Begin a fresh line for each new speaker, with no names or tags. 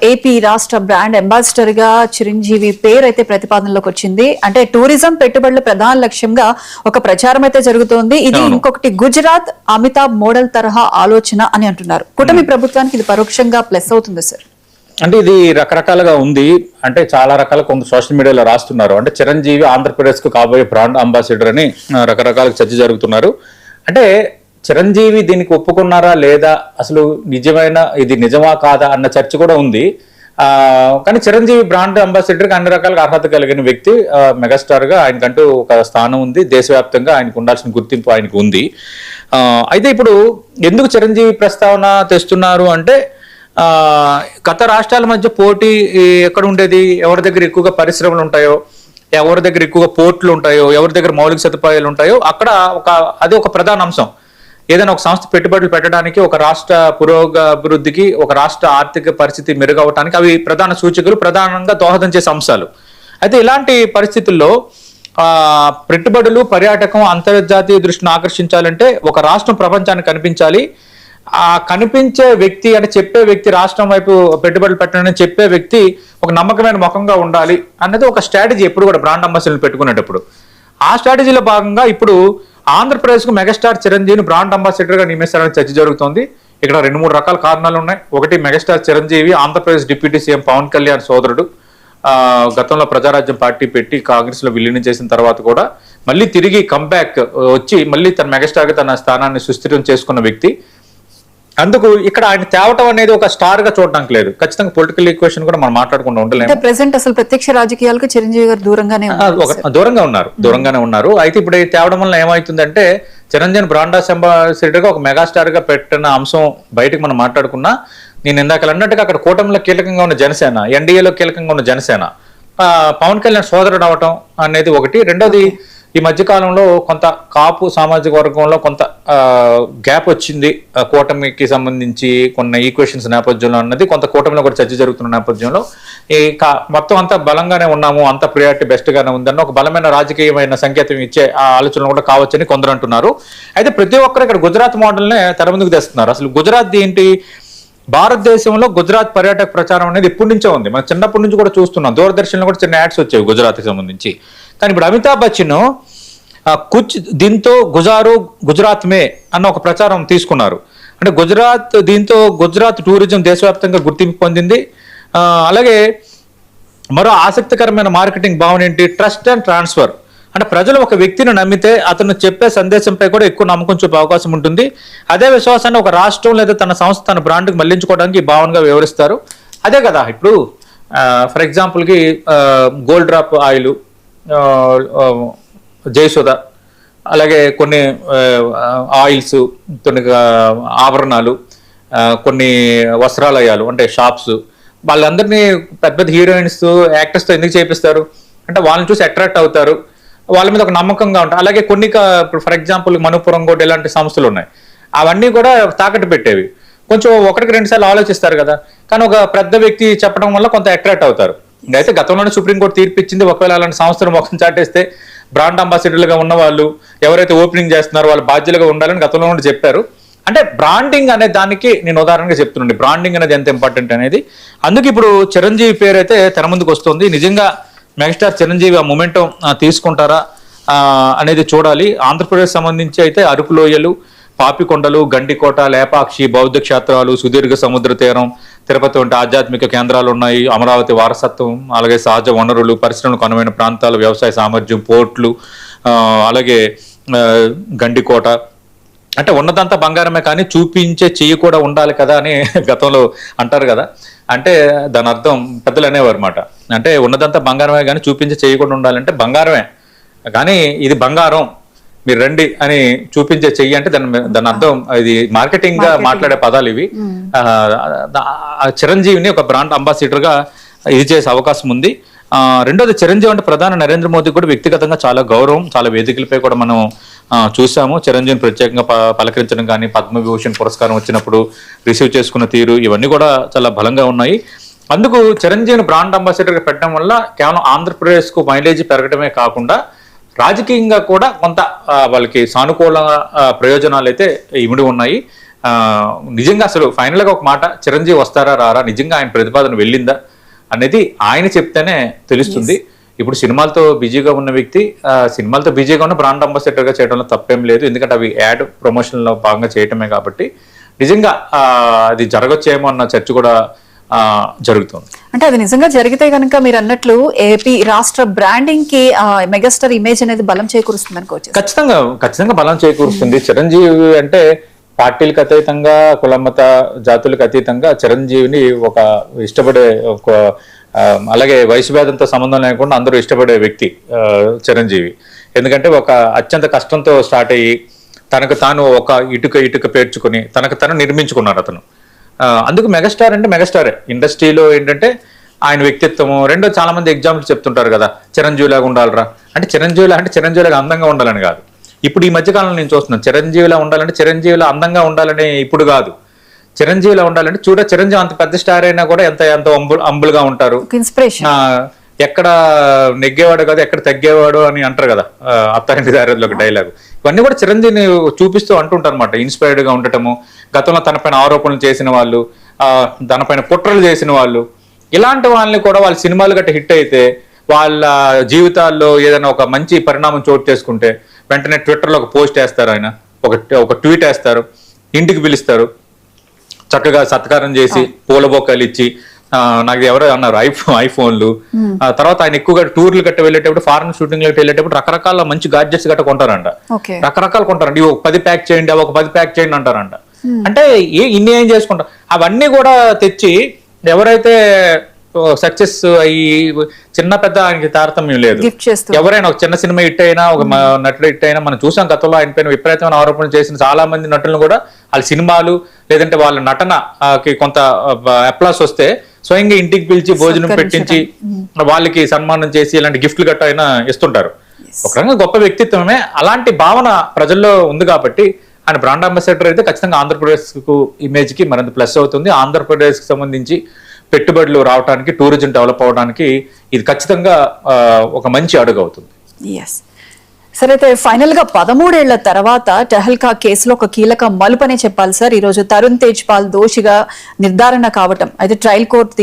AP రాష్ట్ర brand ambassador గా చిరంజీవి పేరు అయితే ప్రతిపాదనలోకి వచ్చింది. అంటే టూరిజం పెట్టుబడుల ప్రధాన లక్ష్యంగా ఒక ప్రచారం అయితే జరుగుతోంది. ఇది ఇంకొకటి గుజరాత్ అమితాబ్ మోడల్ తరహా ఆలోచన అని అంటున్నారు. కూటమి ప్రభుత్వానికి ఇది పరోక్షంగా ప్లస్ అవుతుంది సార్.
అంటే ఇది రకరకాలుగా ఉంది. అంటే చాలా రకాల కొంత సోషల్ మీడియాలో రాస్తున్నారు. అంటే చిరంజీవి ఆంధ్రప్రదేశ్ కు కాబోయే బ్రాండ్ అంబాసిడర్ అని రకరకాల చర్చ జరుగుతున్నారు. అంటే చిరంజీవి దీనికి ఒప్పుకున్నారా లేదా, అసలు నిజమైన ఇది నిజమా కాదా అన్న చర్చ కూడా ఉంది. కానీ చిరంజీవి బ్రాండ్ అంబాసిడర్కి అన్ని రకాలుగా అర్హత కలిగిన వ్యక్తి, మెగాస్టార్ గా ఆయనకంటూ ఒక స్థానం ఉంది. దేశవ్యాప్తంగా ఆయనకు ఉండాల్సిన గుర్తింపు ఆయనకు ఉంది. అయితే ఇప్పుడు ఎందుకు చిరంజీవి ప్రస్తావన తెస్తున్నారు అంటే, గత రాష్ట్రాల మధ్య పోటీ ఎక్కడ ఉండేది, ఎవరి దగ్గర ఎక్కువగా పరిశ్రమలు ఉంటాయో, ఎవరి దగ్గర ఎక్కువగా పోర్టులు ఉంటాయో, ఎవరి దగ్గర మౌలిక సదుపాయాలు ఉంటాయో అక్కడ అది ఒక ప్రధాన అంశం. ఏదైనా ఒక సంస్థ పెట్టుబడులు పెట్టడానికి, ఒక రాష్ట్ర పురోగభివృద్ధికి, ఒక రాష్ట్ర ఆర్థిక పరిస్థితి మెరుగవటానికి అవి ప్రధాన సూచికలు, ప్రధానంగా దోహదం చేసే అంశాలు. అయితే ఇలాంటి పరిస్థితుల్లో పెట్టుబడులు, పర్యాటకం, అంతర్జాతీయ దృష్టిని ఆకర్షించాలంటే ఒక రాష్ట్రం ప్రపంచానికి కనిపించాలి. ఆ కనిపించే వ్యక్తి అంటే చెప్పే వ్యక్తి, రాష్ట్రం వైపు పెట్టుబడులు పెట్టాలని చెప్పే వ్యక్తి ఒక నమ్మకమైన ముఖంగా ఉండాలి అన్నది ఒక స్ట్రాటజీ ఎప్పుడు కూడా బ్రాండ్ అంబాసిడర్లు పెట్టుకునేటప్పుడు. ఆ స్ట్రాటజీలో భాగంగా ఇప్పుడు ఆంధ్రప్రదేశ్ కు మెగాస్టార్ చిరంజీవిని బ్రాండ్ అంబాసిడర్ గా నియమిస్తారని చర్చ జరుగుతోంది. ఇక్కడ 2-3 రకాల కారణాలు ఉన్నాయి. ఒకటి, megastar Chiranjeevi Andhra Pradesh deputy CM Pawan Kalyan సోదరుడు. గతంలో ప్రజారాజ్యం పార్టీ పెట్టి కాంగ్రెస్ లో విలీనం చేసిన తర్వాత కూడా మళ్ళీ తిరిగి కంబ్యాక్ వచ్చి మళ్ళీ తన మెగాస్టార్ గా తన స్థానాన్ని సుస్థిరం చేసుకున్న వ్యక్తి. అందుకు ఇక్కడ ఆయన తేవటం అనేది ఒక స్టార్ గా చూడడానికి లేదు. ఖచ్చితంగా పొలిటికల్ ఈక్వేషన్ కూడా మనం మాట్లాడకుండా ఉండలేము.
ప్రెసెంట్ అసలు ప్రత్యక్ష రాజకీయాలకు చిరంజీవి గారు
దూరంగానే ఉన్నారు. అయితే ఇప్పుడు తేవడం వల్ల ఏమవుతుందంటే, చిరంజీవి బ్రాండ్ అంబాసిడర్ గా ఒక మెగాస్టార్ గా పెట్టిన అంశం బయటకు మనం మాట్లాడుకున్నా, నేను ఇందాక అన్నట్టుగా అక్కడ కూటమిలో కీలకంగా ఉన్న జనసేన, ఎన్డీఏలో కీలకంగా ఉన్న జనసేన, పవన్ కళ్యాణ్ సోదరుడు అవటం అనేది ఒకటి. రెండోది, ఈ మధ్యకాలంలో కొంత కాపు సామాజిక వర్గంలో కొంత గ్యాప్ వచ్చింది కూటమికి సంబంధించి కొన్ని ఈక్వేషన్స్ నేపథ్యంలో అన్నది కొంత కూటమిలో కూడా చర్చ జరుగుతున్న నేపథ్యంలో మొత్తం అంతా బలంగానే ఉన్నాము, అంత ప్రియారిటీ బెస్ట్ గానే ఉందన్న ఒక బలమైన రాజకీయమైన సంకేతం ఇచ్చే ఆ ఆలోచనలు కూడా కావచ్చని కొందరు అంటున్నారు. అయితే ప్రతి ఒక్కరు ఇక్కడ గుజరాత్ మోడల్నే తెర ముందుకు తెస్తున్నారు. అసలు గుజరాత్ ఏంటి, భారతదేశంలో గుజరాత్ పర్యాటక ప్రచారం అనేది ఎప్పటి నుంచో ఉంది. మనం చిన్నప్పటి నుంచి కూడా చూస్తున్నాం. దూరదర్శన్లో కూడా చిన్న యాడ్స్ వచ్చాయి గుజరాత్కి సంబంధించి. కానీ ఇప్పుడు అమితాబ్ బచ్చన్ కుచ్ దీంతో గుజరాత్ మే అన్న ఒక ప్రచారం తీసుకున్నారు. అంటే దీంతో గుజరాత్ టూరిజం దేశవ్యాప్తంగా గుర్తింపు పొందింది. అలాగే మరో ఆసక్తికరమైన మార్కెటింగ్ భావన ఏంటి, ట్రస్ట్ అండ్ ట్రాన్స్ఫర్. అంటే ప్రజలు ఒక వ్యక్తిని నమ్మితే అతను చెప్పే సందేశంపై కూడా ఎక్కువ నమ్మకం చూపే అవకాశం ఉంటుంది. అదే విశ్వాసాన్ని ఒక రాష్ట్రం లేదా తన సంస్థ తన బ్రాండ్కి మళ్లించుకోవడానికి ఈ భావనగా వివరిస్తారు. అదే కదా ఇప్పుడు ఫర్ ఎగ్జాంపుల్కి గోల్డ్ డ్రాప్ ఆయిల్, జయసుధ, అలాగే కొన్ని ఆయిల్స్, కొన్ని ఆభరణాలు, కొన్ని వస్త్రాలయాలు అంటే షాప్స్, వాళ్ళందరినీ పెద్ద పెద్ద హీరోయిన్స్, యాక్టర్స్తో ఎందుకు చేపిస్తారు అంటే వాళ్ళని చూసి అట్రాక్ట్ అవుతారు, వాళ్ళ మీద ఒక నమ్మకంగా ఉంటారు. అలాగే కొన్ని ఫర్ ఎగ్జాంపుల్ మనుపురం కూడా ఇలాంటి సంస్థలు ఉన్నాయి. అవన్నీ కూడా తాకట్టు పెట్టేవి. కొంచెం 1-2 సార్లు ఆలోచిస్తారు కదా, కానీ ఒక పెద్ద వ్యక్తి చెప్పడం వల్ల కొంత అట్రాక్ట్ అవుతారు. అయితే గతంలోనే సుప్రీంకోర్టు తీర్పు ఇచ్చింది, ఒకవేళ అలాంటి సంస్థలు మొఖం చాటేస్తే బ్రాండ్ అంబాసిడర్లుగా ఉన్న వాళ్ళు ఎవరైతే ఓపెనింగ్ చేస్తున్నారో వాళ్ళు బాధ్యులుగా ఉండాలని గతంలో కూడా చెప్పారు. అంటే బ్రాండింగ్ అనే దానికి నేను ఉదాహరణగా చెప్తున్నాను, బ్రాండింగ్ అనేది ఎంత ఇంపార్టెంట్ అనేది. అందుకు ఇప్పుడు చిరంజీవి పేరు అయితే తెర ముందుకు వస్తుంది. నిజంగా మెగాస్టార్ చిరంజీవి ఆ మొమెంటం తీసుకుంటారా అనేది చూడాలి. ఆంధ్రప్రదేశ్ సంబంధించి అయితే అరకు లోయలు, పాపికొండలు, గండికోట, లేపాక్షి, బౌద్ధ క్షేత్రాలు, సుదీర్ఘ సముద్ర తీరం, తిరుపతి వంటి ఆధ్యాత్మిక కేంద్రాలు ఉన్నాయి. అమరావతి వారసత్వం, అలాగే సహజ వనరులు, పరిశ్రమలకు అనువైన ప్రాంతాలు, వ్యవసాయ సామర్థ్యం, పోర్ట్లు, అలాగే గండికోట. అంటే ఉన్నదంతా బంగారమే కానీ చూపించే చెయ్యి కూడా ఉండాలి కదా అని గతంలో అంటారు కదా. అంటే దాని అర్థం పెద్దలు అనేవారు అన్నమాట. అంటే ఉన్నదంతా బంగారమే కానీ చూపించే చెయ్యి కూడా ఉండాలంటే బంగారమే, కానీ ఇది బంగారం మీరు రండి అని చూపించే చెయ్యి అంటే దాని అర్థం ఇది మార్కెటింగ్ గా మాట్లాడే పదాలు ఇవి. చిరంజీవిని ఒక బ్రాండ్ అంబాసిడర్ గా ఇది చేసే అవకాశం ఉంది. రెండోది, చిరంజీవి అంటే ప్రధాని నరేంద్ర మోదీ కూడా వ్యక్తిగతంగా చాలా గౌరవం. చాలా వేదికలపై కూడా మనం చూసాము. చిరంజీవిని ప్రత్యేకంగా పలకరించడం కానీ, పద్మవిభూషణ్ పురస్కారం వచ్చినప్పుడు రిసీవ్ చేసుకున్న తీరు, ఇవన్నీ కూడా చాలా బలంగా ఉన్నాయి. అందుకు చిరంజీవిని బ్రాండ్ అంబాసిడర్ గా పెట్టడం వల్ల కేవలం ఆంధ్రప్రదేశ్ కు మైలేజ్ పెరగడమే కాకుండా రాజకీయంగా కూడా కొంత వాళ్ళకి సానుకూల ప్రయోజనాలు అయితే ఇమిడి ఉన్నాయి. నిజంగా అసలు ఫైనల్ గా ఒక మాట, చిరంజీవి వస్తారా రారా, నిజంగా ఆయన ప్రతిపాదన వెళ్ళిందా అనేది ఆయన చెప్తేనే తెలుస్తుంది. ఇప్పుడు సినిమాలతో బిజీగా ఉన్న వ్యక్తి సినిమాలతో బిజీగా ఉన్న బ్రాండ్ అంబాసిడర్ గా చేయడంలో తప్పేం లేదు, ఎందుకంటే అవి యాడ్ ప్రమోషన్ లో భాగంగా చేయటమే కాబట్టి నిజంగా అది జరగచ్చేమో అన్న చర్చ కూడా జరుగుతుంది.
అంటే అది నిజంగా జరిగితే కనుక మీరు అన్నట్లు ఏపీ రాష్ట్ర బ్రాండింగ్ కి మెగాస్టార్ ఇమేజ్ అనేది బలం చేకూరుస్తుంది అనుకోవచ్చు.
ఖచ్చితంగా బలం చేకూరుస్తుంది. చిరంజీవి అంటే పార్టీలకు అతీతంగా, కులమత జాతులకు అతీతంగా చిరంజీవిని ఒక ఇష్టపడే ఒక అలాగే వయసు భేదంతో సంబంధం లేకుండా అందరూ ఇష్టపడే వ్యక్తి చిరంజీవి. ఎందుకంటే ఒక అత్యంత కష్టంతో స్టార్ట్ అయ్యి తనకు తాను ఒక ఇటుక పేర్చుకుని తనకు తను నిర్మించుకున్నాడు అతను. అందుకు మెగాస్టార్ అంటే మెగాస్టారే. ఇండస్ట్రీలో ఏంటంటే ఆయన వ్యక్తిత్వము. రెండో చాలా మంది ఎగ్జాంపుల్స్ చెప్తుంటారు కదా, చిరంజీవిలాగా ఉండాలరా అంటే చిరంజీవిలాగా అందంగా ఉండాలని కాదు. ఇప్పుడు ఈ మధ్యకాలంలో నేను చూస్తున్నాను, చిరంజీవిలా ఉండాలంటే చిరంజీవిలా అందంగా ఉండాలని ఇప్పుడు కాదు, చిరంజీవిలా ఉండాలంటే చిరంజీవి అంత పెద్ద స్టార్ అయినా కూడా ఎంత అంబుల్ గా ఉంటారు.
ఇన్స్పిరేషన్.
ఎక్కడ నెగ్గేవాడు కాదు ఎక్కడ తగ్గేవాడు అని అంటారు కదా అత్తారింటి దారిలో ఒక డైలాగ్. ఇవన్నీ కూడా చిరంజీవిని చూపిస్తూ అంటుంటారు అనమాట. ఇన్స్పైర్డ్ గా ఉండటము, గతంలో తనపైన ఆరోపణలు చేసిన వాళ్ళు, తనపైన కుట్రలు చేసిన వాళ్ళు, ఇలాంటి వాళ్ళని కూడా వాళ్ళ సినిమాలు గట్ట హిట్ అయితే వాళ్ళ జీవితాల్లో ఏదైనా ఒక మంచి పరిణామం చోటు చేసుకుంటే వెంటనే ట్విట్టర్లో ఒక పోస్ట్ వేస్తారు, ఆయన ఒక ట్వీట్ వేస్తారు, ఇంటికి పిలుస్తారు, చక్కగా సత్కారం చేసి పూల బొక్కలు ఇచ్చి, నాకు ఎవరో అన్నారు ఐఫోన్లు. తర్వాత ఆయన ఎక్కువగా టూర్లు గట్ట వెళ్ళేటప్పుడు, ఫారెన్ షూటింగ్ గట్ట వెళ్ళేటప్పుడు రకరకాల మంచి గాడ్జెట్స్ గట్ట కొంటారంట, రకరకాలు కొంటారంట. ఇవి ఒక 10 ప్యాక్ చేయండి, అవి ఒక 10 ప్యాక్ చేయండి అంటారంట. అంటే ఇన్ని ఏం చేసుకుంటారు, అవన్నీ కూడా తెచ్చి ఎవరైతే సక్సెస్ అయ్యి చిన్న పెద్ద ఆయనకి తారతమ్యం లేదు. ఎవరైనా ఒక చిన్న సినిమా హిట్ అయినా, ఒక నటుడు హిట్ అయినా, మనం చూసాం గతంలో ఆయన పైన విపరీతమైన ఆరోపణలు చేసిన చాలా మంది నటులను కూడా వాళ్ళ సినిమాలు లేదంటే వాళ్ళ నటనకి కొంత అప్లాస్ వస్తే స్వయంగా ఇంటికి పిలిచి భోజనం పెట్టించి వాళ్ళకి సన్మానం చేసి ఇలాంటి గిఫ్ట్లు గట్ట అయినా ఇస్తుంటారు. ఒక రకంగా గొప్ప వ్యక్తిత్వమే. అలాంటి భావన ప్రజల్లో ఉంది కాబట్టి ఆయన బ్రాండ్ అంబాసిడర్ అయితే ఖచ్చితంగా ఆంధ్రప్రదేశ్ కు ఇమేజ్ కి మరింత ప్లస్ అవుతుంది. ఆంధ్రప్రదేశ్ కి సంబంధించి పెట్టుబడులు రావడానికి, టూరిజం డెవలప్ అవడానికి ఇది ఖచ్చితంగా ఒక మంచి అడుగు అవుతుంది.
సరే, అయితే ఫైనల్ గా 13 ఏళ్ల తర్వాత టెహల్కా కేసులో ఒక కీలక మలుపనే చెప్పాలి సార్. ఈ రోజు తరుణ్ తేజ్ పాల్ దోషిగా నిర్ధారణ కావటం, అయితే ట్రయల్ కోర్టు